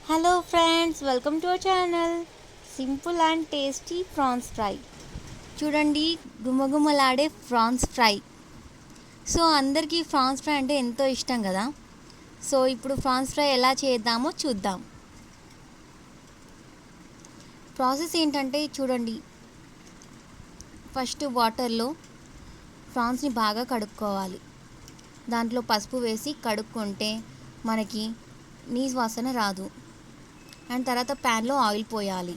Hello friends, welcome to our channel. Simple and tasty prawns fry. చూడండి, గుమగుమలాడే prawns fry. So అందరికీ prawns fry అంటే ఎంతో ఇష్టం కదా. సో ఇప్పుడు ప్రాన్స్ ఫ్రై ఎలా చేద్దామో చూద్దాం. ప్రాసెస్ ఏంటంటే చూడండి, ఫస్ట్ వాటర్లో ప్రాన్స్ని బాగా కడుక్కోవాలి. దాంట్లో పసుపు వేసి కడుక్కుంటే మనకి నీసు వాసన రాదు. అండ్ తర్వాత ప్యాన్లో ఆయిల్ పోయాలి.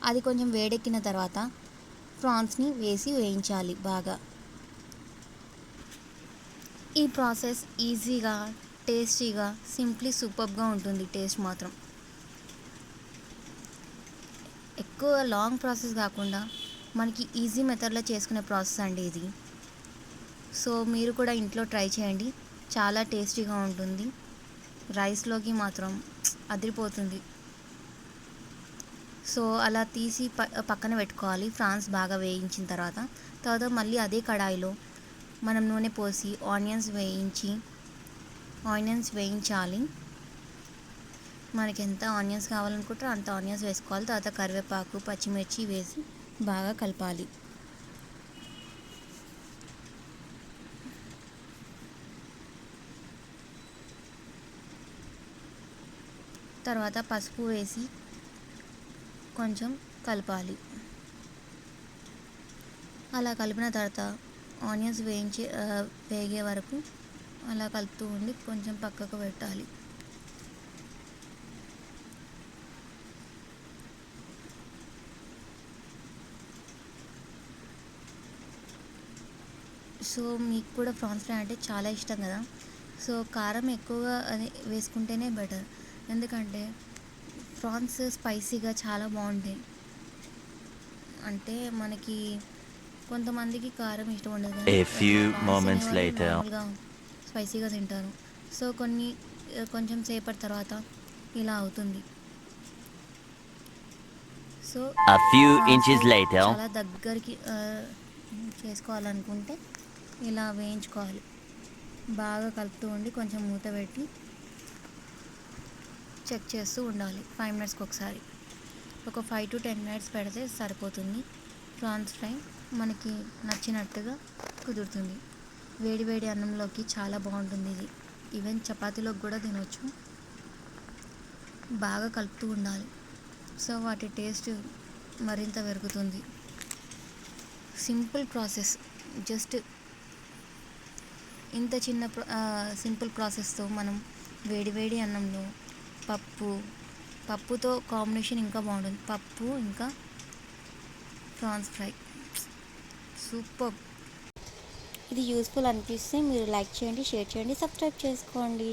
అది కొంచెం వేడెక్కిన తర్వాత ప్రాన్స్ని వేసి వేయించాలి బాగా. ఈ ప్రాసెస్ ఈజీగా, టేస్టీగా, సింప్లీ సూపర్గా ఉంటుంది. టేస్ట్ మాత్రం ఎక్కువ లాంగ్ ప్రాసెస్ కాకుండా మనకి ఈజీ మెథడ్లో చేసుకునే ప్రాసెస్ అండి ఇది. సో మీరు కూడా ఇంట్లో ట్రై చేయండి, చాలా టేస్టీగా ఉంటుంది. రైస్లోకి మాత్రం అదిరిపోతుంది. సో అలా తీసి పక్కన పెట్టుకోవాలి. ప్రాన్స్ బాగా వేయించిన తర్వాత మళ్ళీ అదే కడాయిలో మనం నూనె పోసి ఆనియన్స్ వేయించాలి. మనకి ఎంత ఆనియన్స్ కావాలనుకుంటారో అంత ఆనియన్స్ వేసుకోవాలి. తర్వాత కరివేపాకు, పచ్చిమిర్చి వేసి బాగా కలపాలి. తర్వాత పసుపు వేసి కొంచెం కలపాలి. అలా కలిపిన తర్వాత ఆనియన్స్ వేగే వరకు అలా కలుపుతూ ఉండి కొంచెం పక్కకు పెట్టాలి. సో మీకు కూడా ప్రాన్స్ ఫ్రై అంటే చాలా ఇష్టం కదా. సో కారం ఎక్కువగా వేసుకుంటేనే బెటర్, ఎందుకంటే ప్రాన్స్ స్పైసీగా చాలా బాగుంటాయి. అంటే మనకి కొంతమందికి కారం ఇష్టం ఉండదు కానీ నార్మల్గా స్పైసీగా తింటారు. సో కొంచెం సేపటి తర్వాత ఇలా అవుతుంది. సో చాలా దగ్గరికి చేసుకోవాలనుకుంటే ఇలా వేయించుకోవాలి. బాగా కలుపుతూ ఉండి కొంచెం మూత పెట్టి చెక్ చేస్తూ ఉండాలి 5 మినిట్స్కి ఒకసారి. ఒక 5 to 10 మినిట్స్ పెడితే సరిపోతుంది. ప్రాన్స్ ఫ్రై మనకి నచ్చినట్టుగా కుదురుతుంది. వేడి వేడి అన్నంలోకి చాలా బాగుంటుంది ఇది. ఈవెన్ చపాతీలోకి కూడా తినవచ్చు. బాగా కలుపుతూ ఉండాలి. సో వాటి టేస్ట్ మరింత పెరుగుతుంది. సింపుల్ ప్రాసెస్, జస్ట్ ఇంత చిన్న సింపుల్ ప్రాసెస్తో మనం వేడి అన్నంలో పప్పుతో కాంబినేషన్ ఇంకా బాగుంటుంది. పప్పు ఇంకా ప్రాన్స్ ఫ్రై సూపర్. ఇది యూస్ఫుల్ అనిపిస్తే మీరు లైక్ చేయండి, షేర్ చేయండి, సబ్స్క్రైబ్ చేసుకోండి.